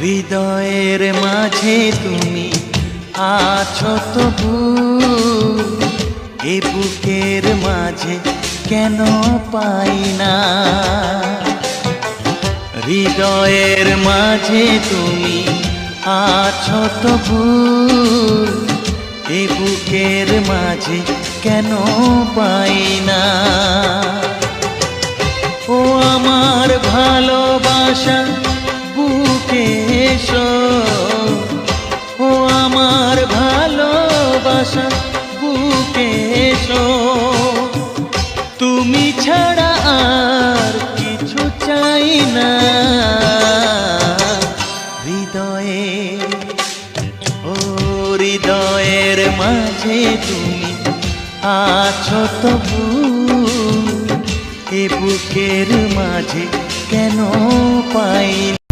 হৃদয়ের মাঝে তুমি আছো তবু, এ বুকের মাঝে কেন পাই না। হৃদয়ের মাঝে তুমি আছো তবু, এ বুকের মাঝে কেন পাই না। ও আমার ভালোবাসা বুকে এসো, ও আমার ভালোবাসা বুকে এসো। তুমি ছাড়া আর কিছু চাই না। হৃদয়ে, ও হৃদয়ের মাঝে তুমি আছো তবু, এ বুকের মাঝে কেন পাই না।